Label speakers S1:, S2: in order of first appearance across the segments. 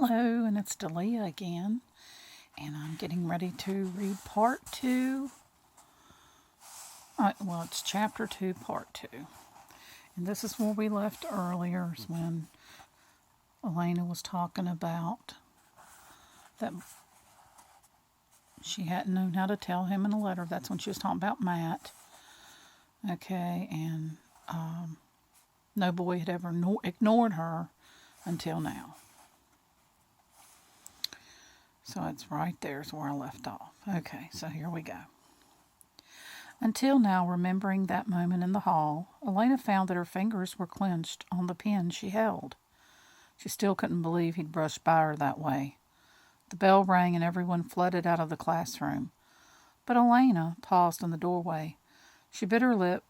S1: Hello, and it's Deleah again, and I'm getting ready to read part 2. It's chapter 2, part 2. And this is where we left earlier, is when Elena was talking about that she hadn't known how to tell him in a letter. That's when she was talking about Matt. Okay, and no boy had ever ignored her until now. So it's right there is where I left off. Okay, so here we go. Until now, remembering that moment in the hall, Elena found that her fingers were clenched on the pen she held. She still couldn't believe he'd brushed by her that way. The bell rang and everyone flooded out of the classroom. But Elena paused in the doorway. She bit her lip,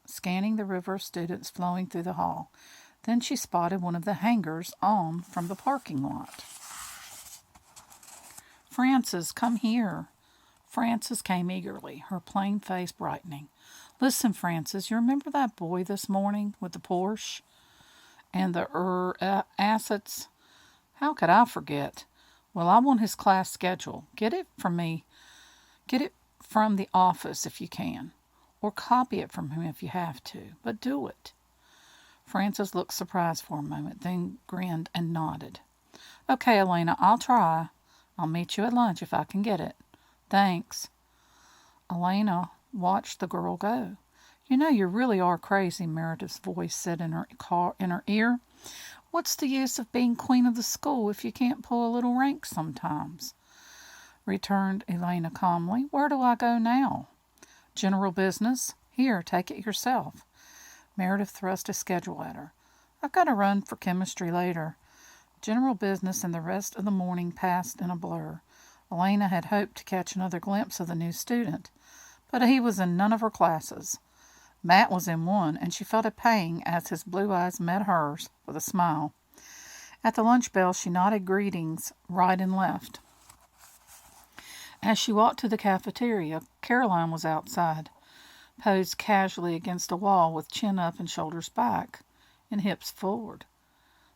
S1: scanning the river of students flowing through the hall. Then she spotted one of the hangers-on from the parking lot. Frances, come here. Frances came eagerly, her plain face brightening. Listen, Frances, you remember that boy this morning with the Porsche and the assets? How could I forget? Well, I want his class schedule. Get it from me. Get it from the office if you can, or copy it from him if you have to, but do it. Frances looked surprised for a moment, then grinned and nodded. Okay, Elena, I'll try. I'll meet you at lunch if I can get it. Thanks. Elena watched the girl go. You know, you really are crazy, Meredith's voice said in her ear. What's the use of being queen of the school if you can't pull a little rank sometimes? Returned Elena calmly. Where do I go now? General business? Here, take it yourself. Meredith thrust a schedule at her. I've got to run for chemistry later. General business and the rest of the morning passed in a blur. Elena had hoped to catch another glimpse of the new student, but he was in none of her classes. Matt was in one, and she felt a pang as his blue eyes met hers with a smile. At the lunch bell, she nodded greetings right and left. As she walked to the cafeteria, Caroline was outside, posed casually against a wall with chin up and shoulders back and hips forward.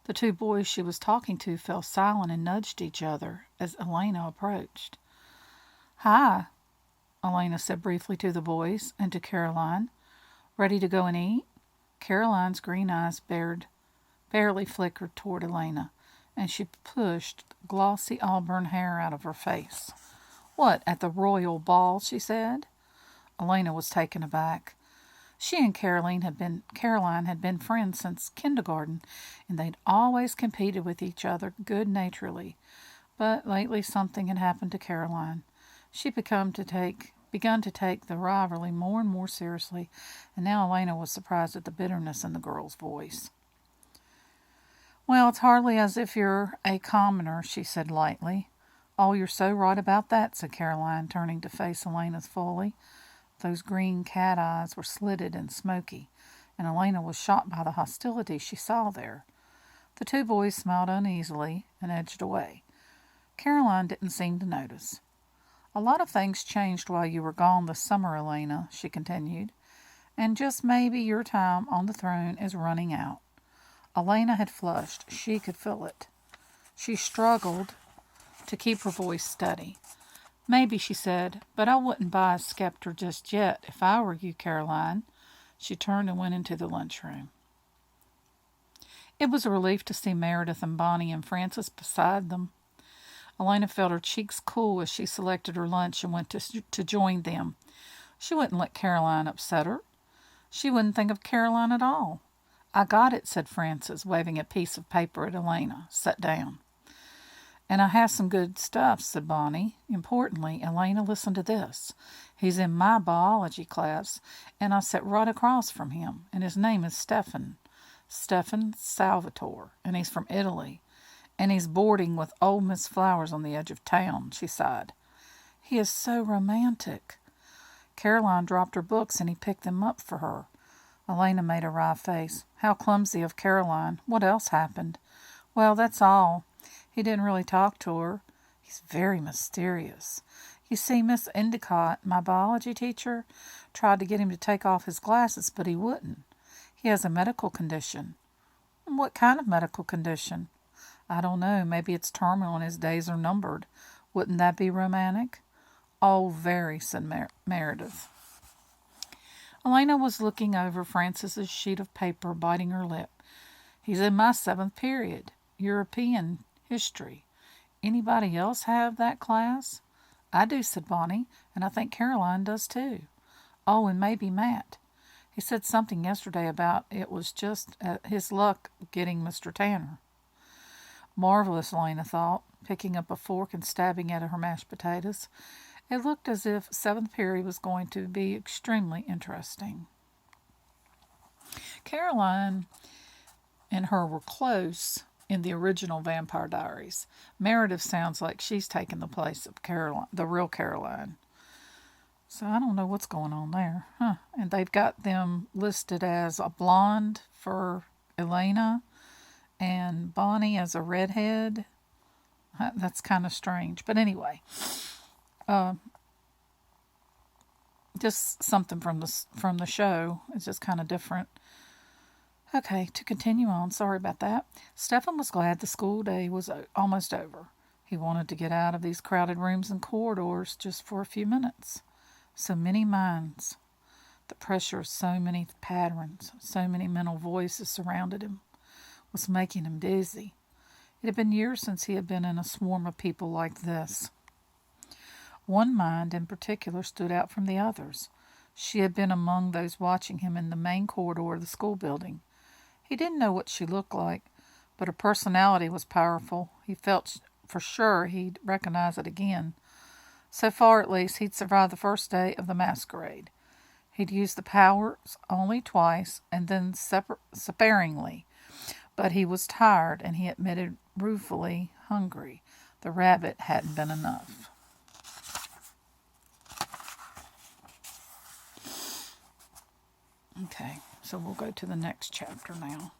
S1: The two boys she was talking to fell silent and nudged each other as Elena approached. Hi, Elena said briefly to the boys and to Caroline. Ready to go and eat? Caroline's green eyes barely flickered toward Elena, and she pushed glossy auburn hair out of her face. What, at the royal ball? She said. Elena was taken aback. She and Caroline had been friends since kindergarten, and they'd always competed with each other good-naturedly. But lately something had happened to Caroline. She'd begun to take the rivalry more and more seriously, and now Elena was surprised at the bitterness in the girl's voice. Well, it's hardly as if you're a commoner, she said lightly. Oh, you're so right about that, said Caroline, turning to face Elena fully. Those green cat eyes were slitted and smoky, and Elena was shocked by the hostility she saw there. The two boys smiled uneasily and edged away. Caroline didn't seem to notice. A lot of things changed while you were gone this summer, Elena, she continued, and just maybe your time on the throne is running out. Elena had flushed. She could feel it. She struggled to keep her voice steady. Maybe, she said, but I wouldn't buy a scepter just yet if I were you, Caroline. She turned and went into the lunchroom. It was a relief to see Meredith and Bonnie and Frances beside them. Elena felt her cheeks cool as she selected her lunch and went to join them. She wouldn't let Caroline upset her. She wouldn't think of Caroline at all. I got it, said Frances, waving a piece of paper at Elena. Sit down. And I have some good stuff, said Bonnie. Importantly, Elena, listen to this. He's in my biology class, and I sit right across from him, and his name is Stefan Salvatore, and he's from Italy, and he's boarding with old Miss Flowers on the edge of town, she sighed. He is so romantic. Caroline dropped her books, and he picked them up for her. Elena made a wry face. How clumsy of Caroline. What else happened? Well, that's all. He didn't really talk to her. He's very mysterious. You see, Miss Endicott, my biology teacher, tried to get him to take off his glasses, but he wouldn't. He has a medical condition. What kind of medical condition? I don't know, maybe it's terminal and his days are numbered. Wouldn't that be romantic? Oh, very, said Meredith. Elena was looking over Frances's sheet of paper, biting her lip. He's in my 7th period, European history. Anybody else have that class? I do, said Bonnie, and I think Caroline does too. Oh, and maybe Matt. He said something yesterday about it was just his luck getting Mr. Tanner. Marvelous, Elena thought, picking up a fork and stabbing at her mashed potatoes. It looked as if 7th period was going to be extremely interesting. Caroline and her were close in the original Vampire Diaries. Meredith sounds like she's taken the place of Caroline, the real Caroline. So I don't know what's going on there. And they've got them listed as a blonde for Elena and Bonnie as a redhead. That's kind of strange. But anyway, just something from the show. It's just kind of different. Okay, to continue on, sorry about that. Stephen was glad the school day was almost over. He wanted to get out of these crowded rooms and corridors just for a few minutes. So many minds. The pressure of so many patterns, so many mental voices surrounded him, was making him dizzy. It had been years since he had been in a swarm of people like this. One mind in particular stood out from the others. She had been among those watching him in the main corridor of the school building. He didn't know what she looked like, but her personality was powerful. He felt for sure he'd recognize it again. So far, at least, he'd survived the first day of the masquerade. He'd used the powers only twice, and then sparingly. But he was tired, and he admitted ruefully hungry. The rabbit hadn't been enough. Okay, so we'll go to the next chapter now.